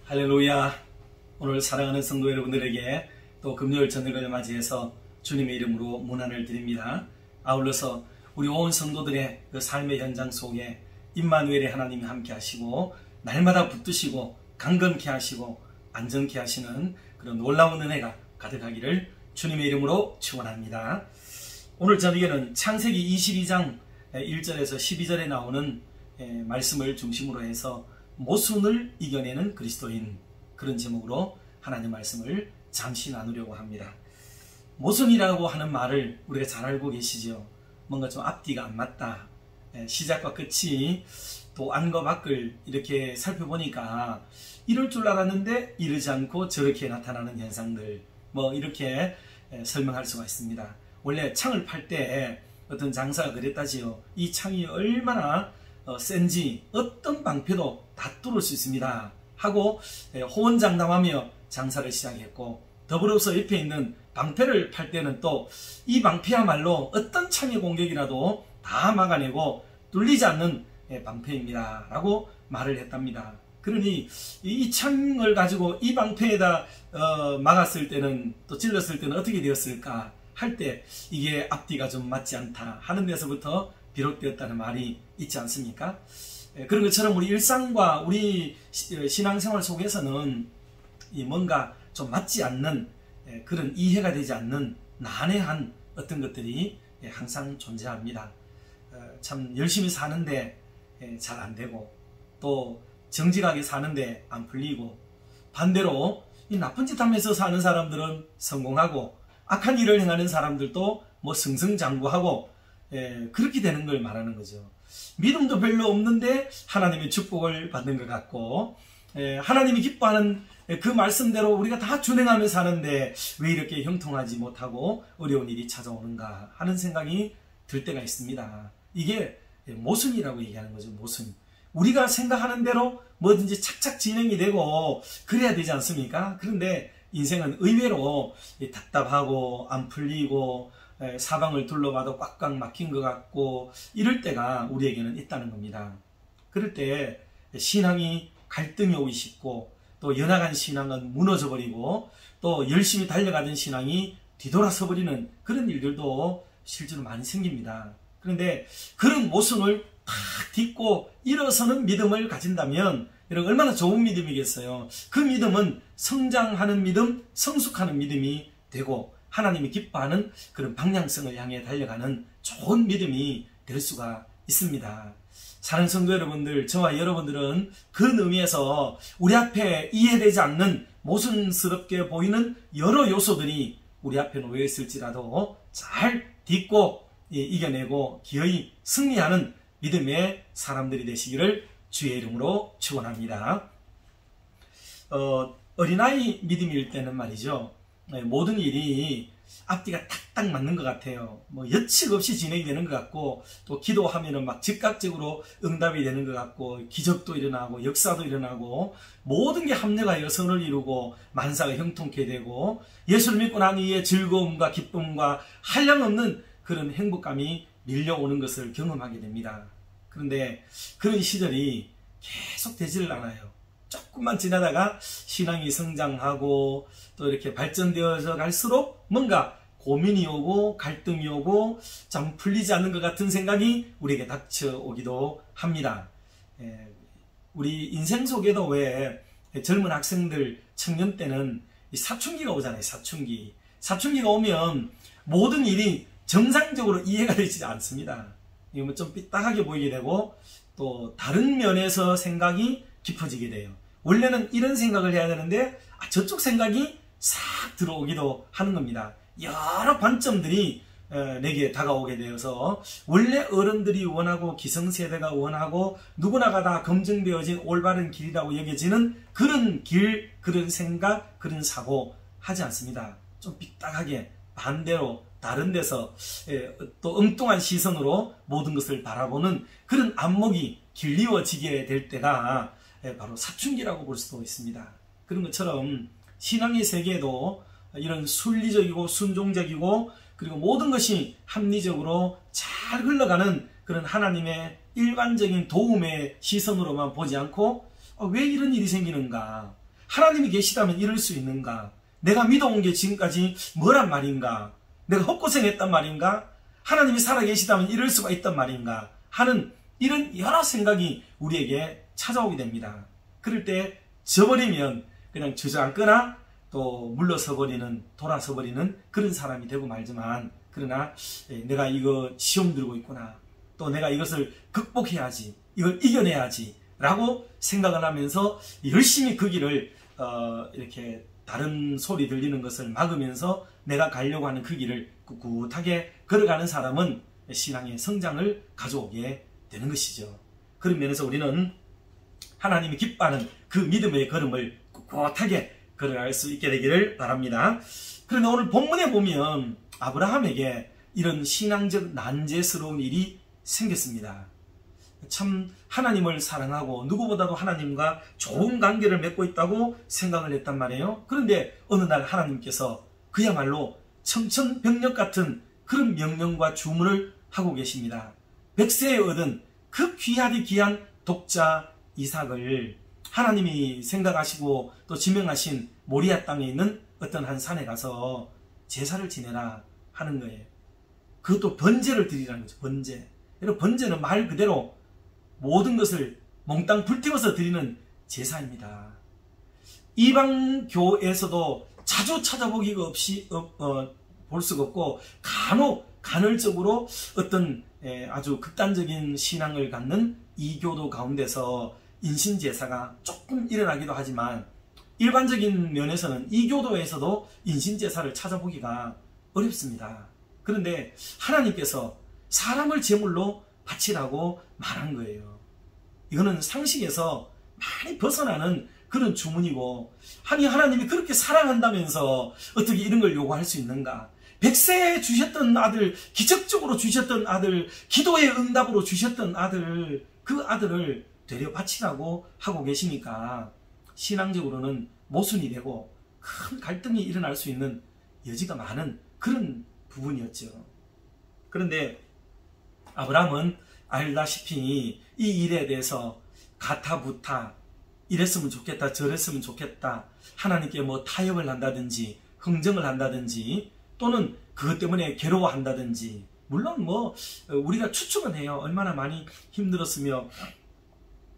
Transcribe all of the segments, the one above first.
할렐루야. 오늘 사랑하는 성도 여러분들에게 또 금요일 저녁을 맞이해서 주님의 이름으로 문안을 드립니다. 아울러서 우리 온 성도들의 그 삶의 현장 속에 임마누엘의 하나님이 함께 하시고 날마다 붙드시고 강건케 하시고 안전케 하시는 그런 놀라운 은혜가 가득하기를 주님의 이름으로 축원합니다. 오늘 저녁에는 창세기 22장 1절에서 12절에 나오는 말씀을 중심으로 해서 모순을 이겨내는 그리스도인, 그런 제목으로 하나님 말씀을 잠시 나누려고 합니다. 모순이라고 하는 말을 우리가 잘 알고 계시죠. 뭔가 좀 앞뒤가 안 맞다, 시작과 끝이 또 안과 밖을 이렇게 살펴보니까 이럴 줄 알았는데 이르지 않고 저렇게 나타나는 현상들, 뭐 이렇게 설명할 수가 있습니다. 원래 창을 팔 때 어떤 장사가 그랬다지요. 이 창이 얼마나 센지 어떤 방패도 다 뚫을 수 있습니다 하고 호언장담하며 장사를 시작했고, 더불어서 옆에 있는 방패를 팔 때는 또 이 방패야말로 어떤 창의 공격이라도 다 막아내고 뚫리지 않는 방패입니다 라고 말을 했답니다. 그러니 이 창을 가지고 이 방패에다 막았을 때는, 또 찔렀을 때는 어떻게 되었을까 할 때 이게 앞뒤가 좀 맞지 않다 하는 데서부터 비롯되었다는 말이 있지 않습니까? 그런 것처럼 우리 일상과 우리 신앙생활 속에서는 뭔가 좀 맞지 않는, 그런 이해가 되지 않는 난해한 어떤 것들이 항상 존재합니다. 참 열심히 사는데 잘 안 되고, 또 정직하게 사는데 안 풀리고, 반대로 이 나쁜 짓 하면서 사는 사람들은 성공하고 악한 일을 행하는 사람들도 뭐 승승장구하고 그렇게 되는 걸 말하는 거죠. 믿음도 별로 없는데 하나님의 축복을 받는 것 같고, 하나님이 기뻐하는 그 말씀대로 우리가 다 준행하며 사는데 왜 이렇게 형통하지 못하고 어려운 일이 찾아오는가 하는 생각이 들 때가 있습니다. 이게 모순이라고 얘기하는 거죠. 모순. 우리가 생각하는 대로 뭐든지 착착 진행이 되고 그래야 되지 않습니까? 그런데 인생은 의외로 답답하고 안 풀리고 사방을 둘러봐도 꽉꽉 막힌 것 같고 이럴 때가 우리에게는 있다는 겁니다. 그럴 때 신앙이 갈등이 오기 쉽고, 또 연약한 신앙은 무너져버리고, 또 열심히 달려가던 신앙이 뒤돌아서 버리는 그런 일들도 실제로 많이 생깁니다. 그런데 그런 모순을 탁 딛고 일어서는 믿음을 가진다면 여러분 얼마나 좋은 믿음이겠어요. 그 믿음은 성장하는 믿음, 성숙하는 믿음이 되고 하나님이 기뻐하는 그런 방향성을 향해 달려가는 좋은 믿음이 될 수가 있습니다. 사랑하는 성도 여러분들, 저와 여러분들은 그 의미에서 우리 앞에 이해되지 않는 모순스럽게 보이는 여러 요소들이 우리 앞에 놓여 있을지라도 잘 딛고 이겨내고 기어이 승리하는 믿음의 사람들이 되시기를 주의 이름으로 축원합니다. 어린아이 믿음일 때는 말이죠, 모든 일이 앞뒤가 탁탁 맞는 것 같아요. 뭐 예측 없이 진행이 되는 것 같고, 또 기도하면은 막 즉각적으로 응답이 되는 것 같고, 기적도 일어나고 역사도 일어나고 모든 게 합력하여 선을 이루고 만사가 형통케 되고, 예수를 믿고 난 이후에 즐거움과 기쁨과 한량없는 그런 행복감이 밀려오는 것을 경험하게 됩니다. 그런데 그런 시절이 계속 되지를 않아요. 조금만 지나다가 신앙이 성장하고 또 이렇게 발전되어서 갈수록 뭔가 고민이 오고 갈등이 오고 참 풀리지 않는 것 같은 생각이 우리에게 닥쳐오기도 합니다. 우리 인생 속에도 왜 젊은 학생들, 청년 때는 사춘기가 오잖아요. 사춘기가 오면 모든 일이 정상적으로 이해가 되지 않습니다. 이거 좀 삐딱하게 보이게 되고, 또 다른 면에서 생각이 깊어지게 돼요. 원래는 이런 생각을 해야 되는데 저쪽 생각이 싹 들어오기도 하는 겁니다. 여러 관점들이 내게 다가오게 되어서 원래 어른들이 원하고 기성세대가 원하고 누구나가 다 검증되어진 올바른 길이라고 여겨지는 그런 길, 그런 생각, 그런 사고 하지 않습니다. 좀 삐딱하게 반대로 다른 데서 또 엉뚱한 시선으로 모든 것을 바라보는 그런 안목이 길리워지게 될 때가 바로 사춘기라고 볼 수도 있습니다. 그런 것처럼 신앙의 세계에도 이런 순리적이고 순종적이고 그리고 모든 것이 합리적으로 잘 흘러가는 그런 하나님의 일반적인 도움의 시선으로만 보지 않고 왜 이런 일이 생기는가, 하나님이 계시다면 이럴 수 있는가? 내가 믿어온 게 지금까지 뭐란 말인가? 내가 헛고생했단 말인가? 하나님이 살아계시다면 이럴 수가 있단 말인가? 하는 이런 여러 생각이 우리에게 찾아오게 됩니다. 그럴 때 져버리면 그냥 주저앉거나 또 물러서버리는, 돌아서버리는 그런 사람이 되고 말지만, 그러나 내가 이거 시험 들고 있구나, 또 내가 이것을 극복해야지, 이걸 이겨내야지 라고 생각을 하면서 열심히 그 길을 이렇게 다른 소리 들리는 것을 막으면서 내가 가려고 하는 그 길을 꿋꿋하게 걸어가는 사람은 신앙의 성장을 가져오게 되는 것이죠. 그런 면에서 우리는 하나님이 기뻐하는 그 믿음의 걸음을 꿋꿋하게 걸어갈 수 있게 되기를 바랍니다. 그런데 오늘 본문에 보면 아브라함에게 이런 신앙적 난제스러운 일이 생겼습니다. 참 하나님을 사랑하고 누구보다도 하나님과 좋은 관계를 맺고 있다고 생각을 했단 말이에요. 그런데 어느 날 하나님께서 그야말로 청천벽력 같은 그런 명령과 주문을 하고 계십니다. 백세에 얻은 그 귀하디 귀한 독자 이삭을 하나님이 생각하시고 또 지명하신 모리아 땅에 있는 어떤 한 산에 가서 제사를 지내라 하는 거예요. 그것도 번제를 드리라는 거죠. 번제. 여러분, 번제는 말 그대로 모든 것을 몽땅 불태워서 드리는 제사입니다. 이방교에서도 자주 찾아보기가 없이 볼 수가 없고 간헐적으로 어떤 아주 극단적인 신앙을 갖는 이교도 가운데서 인신제사가 조금 일어나기도 하지만, 일반적인 면에서는 이교도에서도 인신제사를 찾아보기가 어렵습니다. 그런데 하나님께서 사람을 제물로 바치라고 말한 거예요. 이거는 상식에서 많이 벗어나는 그런 주문이고, 아니 하나님이 그렇게 사랑한다면서 어떻게 이런 걸 요구할 수 있는가? 백세에 주셨던 아들, 기적적으로 주셨던 아들, 기도의 응답으로 주셨던 아들, 그 아들을 되려 바치라고 하고 계시니까 신앙적으로는 모순이 되고 큰 갈등이 일어날 수 있는 여지가 많은 그런 부분이었죠. 그런데 아브라함은 알다시피 이 일에 대해서 가타부타, 이랬으면 좋겠다, 저랬으면 좋겠다, 하나님께 뭐 타협을 한다든지 흥정을 한다든지 또는 그것 때문에 괴로워한다든지, 물론 뭐 우리가 추측은 해요. 얼마나 많이 힘들었으며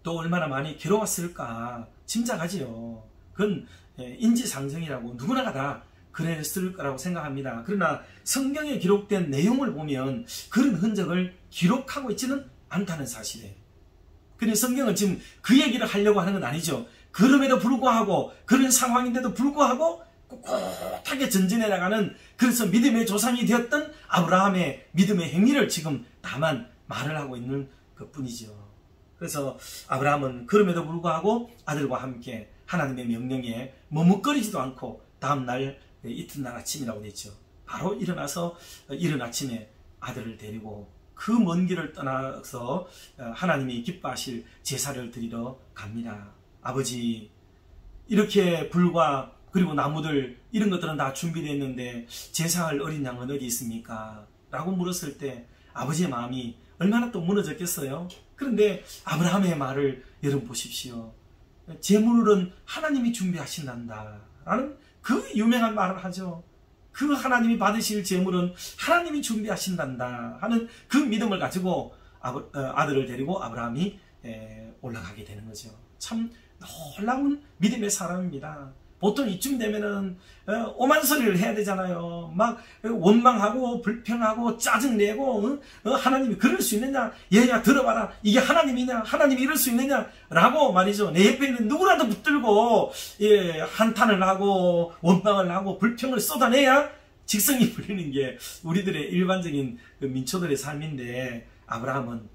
또 얼마나 많이 괴로웠을까 짐작하지요. 그건 인지상정이라고 누구나가 다 그랬을 거라고 생각합니다. 그러나 성경에 기록된 내용을 보면 그런 흔적을 기록하고 있지는 않다는 사실이에요. 근데 성경은 지금 그 얘기를 하려고 하는 건 아니죠. 그럼에도 불구하고, 그런 상황인데도 불구하고 꿋꿋하게 전진해 나가는, 그래서 믿음의 조상이 되었던 아브라함의 믿음의 행위를 지금 다만 말을 하고 있는 것 뿐이죠. 그래서 아브라함은 그럼에도 불구하고 아들과 함께 하나님의 명령에 머뭇거리지도 않고 다음날 이튿날 아침이라고 되죠. 바로 일어나서 이른 아침에 아들을 데리고 그 먼 길을 떠나서 하나님이 기뻐하실 제사를 드리러 갑니다. 아버지, 이렇게 불과 그리고 나무들 이런 것들은 다 준비되어 있는데 제사할 어린 양은 어디 있습니까? 라고 물었을 때 아버지의 마음이 얼마나 또 무너졌겠어요? 그런데 아브라함의 말을 여러분 보십시오. 제물은 하나님이 준비하신단다 라는 그 유명한 말을 하죠. 그 하나님이 받으실 제물은 하나님이 준비하신단다 하는 그 믿음을 가지고 아들을 데리고 아브라함이 올라가게 되는 거죠. 참 놀라운 믿음의 사람입니다. 보통 이쯤 되면은 오만 소리를 해야 되잖아요. 막 원망하고 불평하고 짜증내고 하나님이 그럴 수 있느냐, 얘야 들어봐라, 이게 하나님이냐, 하나님이 이럴 수 있느냐 라고 말이죠. 내 옆에 있는 누구라도 붙들고 한탄을 하고 원망을 하고 불평을 쏟아내야 직성이 풀리는 게 우리들의 일반적인 그 민초들의 삶인데, 아브라함은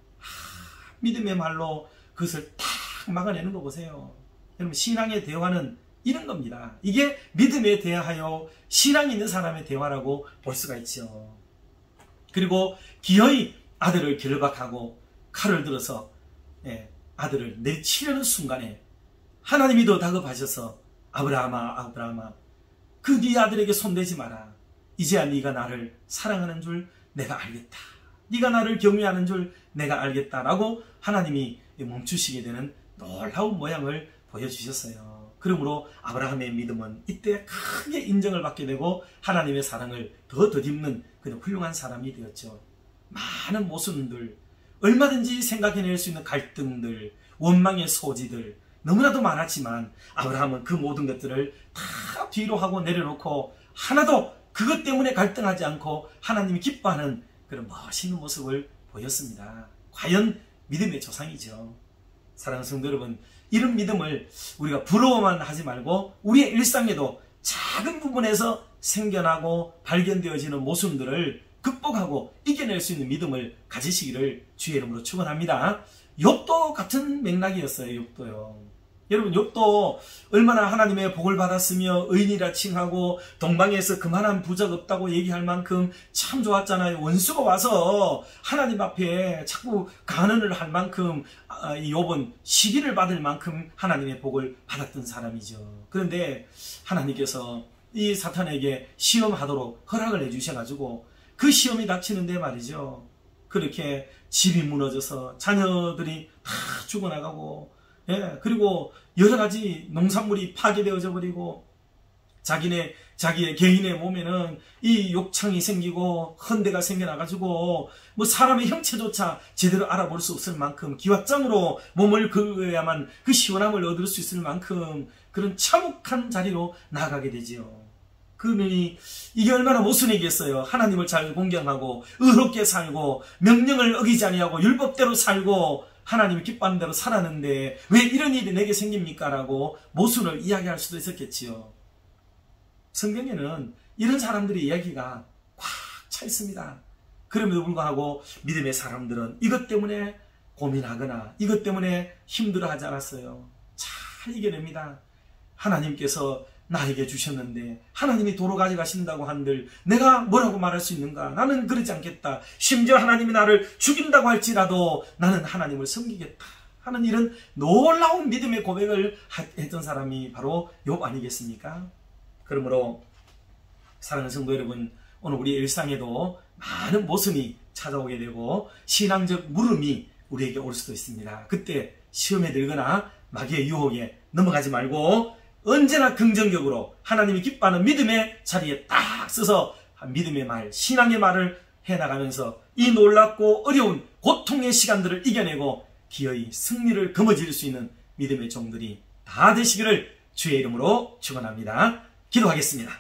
믿음의 말로 그것을 탁 막아내는 거 보세요. 여러분, 신앙의 대화는 이런 겁니다. 이게 믿음에 대하여 신앙이 있는 사람의 대화라고 볼 수가 있죠. 그리고 기어이 아들을 결박하고 칼을 들어서 아들을 내치려는 순간에 하나님이 더 다급하셔서 아브라함아, 아브라함아, 그 네 아들에게 손대지 마라. 이제야 네가 나를 사랑하는 줄 내가 알겠다. 네가 나를 경외하는 줄 내가 알겠다라고 하나님이 멈추시게 되는 놀라운 모양을 보여주셨어요. 그러므로 아브라함의 믿음은 이때 크게 인정을 받게 되고 하나님의 사랑을 더 덧입는 그런 훌륭한 사람이 되었죠. 많은 모순들, 얼마든지 생각해낼 수 있는 갈등들, 원망의 소지들 너무나도 많았지만 아브라함은 그 모든 것들을 다 뒤로 하고 내려놓고 하나도 그것 때문에 갈등하지 않고 하나님이 기뻐하는 그런 멋있는 모습을 보였습니다. 과연 믿음의 조상이죠. 사랑하는 성도 여러분, 이런 믿음을 우리가 부러워만 하지 말고 우리의 일상에도 작은 부분에서 생겨나고 발견되어지는 모순들을 극복하고 이겨낼 수 있는 믿음을 가지시기를 주의 이름으로 축원합니다. 욥도 같은 맥락이었어요. 욥도요. 여러분, 욥도 얼마나 하나님의 복을 받았으며 의인이라 칭하고 동방에서 그만한 부적 없다고 얘기할 만큼 참 좋았잖아요. 원수가 와서 하나님 앞에 자꾸 간언을 할 만큼 이 욥은 시기를 받을 만큼 하나님의 복을 받았던 사람이죠. 그런데 하나님께서 이 사탄에게 시험하도록 허락을 해주셔가지고 그 시험이 닥치는데 말이죠, 그렇게 집이 무너져서 자녀들이 다 죽어나가고, 그리고 여러 가지 농산물이 파괴되어져 버리고 자기의 개인의 몸에는 이 욕창이 생기고 헌대가 생겨나가지고 뭐 사람의 형체조차 제대로 알아볼 수 없을 만큼 기왓장으로 몸을 긁어야만 그 시원함을 얻을 수 있을 만큼 그런 참혹한 자리로 나아가게 되지요. 그러니 이게 얼마나 모순이겠어요. 하나님을 잘 공경하고 의롭게 살고 명령을 어기지 아니하고 율법대로 살고 하나님이 기뻐하는 대로 살았는데 왜 이런 일이 내게 생깁니까? 라고 모순을 이야기할 수도 있었겠지요. 성경에는 이런 사람들의 이야기가 꽉 차 있습니다. 그럼에도 불구하고 믿음의 사람들은 이것 때문에 고민하거나 이것 때문에 힘들어하지 않았어요. 잘 이겨냅니다. 하나님께서 나에게 주셨는데 하나님이 도로 가져가신다고 한들 내가 뭐라고 말할 수 있는가? 나는 그러지 않겠다. 심지어 하나님이 나를 죽인다고 할지라도 나는 하나님을 섬기겠다 하는 이런 놀라운 믿음의 고백을 했던 사람이 바로 욥 아니겠습니까? 그러므로 사랑하는 성도 여러분, 오늘 우리의 일상에도 많은 모순이 찾아오게 되고 신앙적 물음이 우리에게 올 수도 있습니다. 그때 시험에 들거나 마귀의 유혹에 넘어가지 말고 언제나 긍정적으로 하나님이 기뻐하는 믿음의 자리에 딱 서서 믿음의 말, 신앙의 말을 해나가면서 이 놀랍고 어려운 고통의 시간들을 이겨내고 기어이 승리를 거머쥘 수 있는 믿음의 종들이 다 되시기를 주의 이름으로 축원합니다. 기도하겠습니다.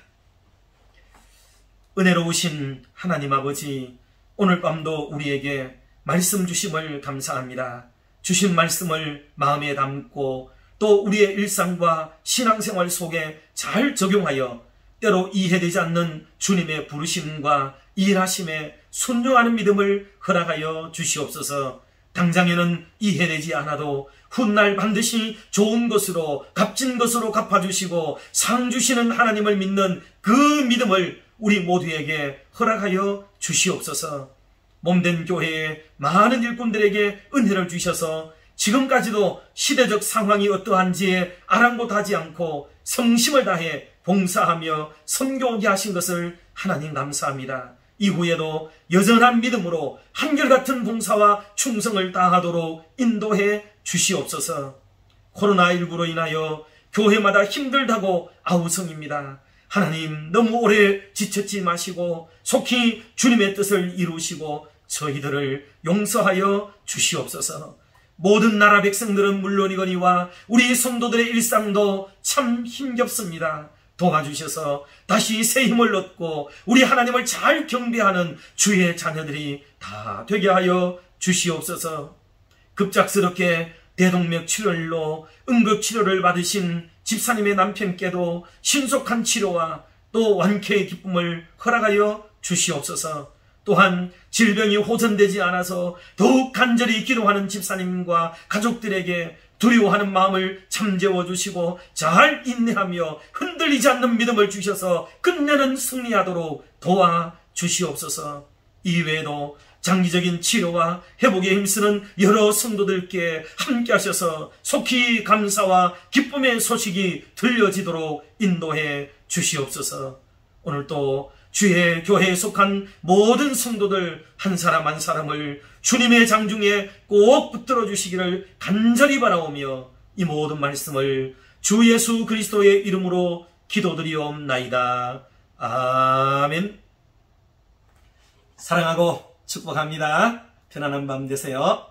은혜로우신 하나님 아버지, 오늘 밤도 우리에게 말씀 주심을 감사합니다. 주신 말씀을 마음에 담고 또 우리의 일상과 신앙생활 속에 잘 적용하여 때로 이해되지 않는 주님의 부르심과 일하심에 순종하는 믿음을 허락하여 주시옵소서. 당장에는 이해되지 않아도 훗날 반드시 좋은 것으로 값진 것으로 갚아주시고 상 주시는 하나님을 믿는 그 믿음을 우리 모두에게 허락하여 주시옵소서. 몸된 교회에 많은 일꾼들에게 은혜를 주셔서 지금까지도 시대적 상황이 어떠한지에 아랑곳하지 않고 성심을 다해 봉사하며 섬겨오게 하신 것을 하나님 감사합니다. 이후에도 여전한 믿음으로 한결같은 봉사와 충성을 다하도록 인도해 주시옵소서. 코로나19로 인하여 교회마다 힘들다고 아우성입니다. 하나님, 너무 오래 지쳤지 마시고 속히 주님의 뜻을 이루시고 저희들을 용서하여 주시옵소서. 모든 나라 백성들은 물론이거니와 우리 성도들의 일상도 참 힘겹습니다. 도와주셔서 다시 새 힘을 얻고 우리 하나님을 잘 경배하는 주의 자녀들이 다 되게 하여 주시옵소서. 급작스럽게 대동맥 출혈로 응급치료를 받으신 집사님의 남편께도 신속한 치료와 또 완쾌의 기쁨을 허락하여 주시옵소서. 또한 질병이 호전되지 않아서 더욱 간절히 기도하는 집사님과 가족들에게 두려워하는 마음을 잠재워 주시고 잘 인내하며 흔들리지 않는 믿음을 주셔서 끝내는 승리하도록 도와 주시옵소서. 이외에도 장기적인 치료와 회복에 힘쓰는 여러 성도들께 함께 하셔서 속히 감사와 기쁨의 소식이 들려지도록 인도해 주시옵소서. 오늘 또 주의 교회에 속한 모든 성도들 한 사람 한 사람을 주님의 장중에 꼭 붙들어 주시기를 간절히 바라오며 이 모든 말씀을 주 예수 그리스도의 이름으로 기도드리옵나이다. 아멘. 사랑하고 축복합니다. 편안한 밤 되세요.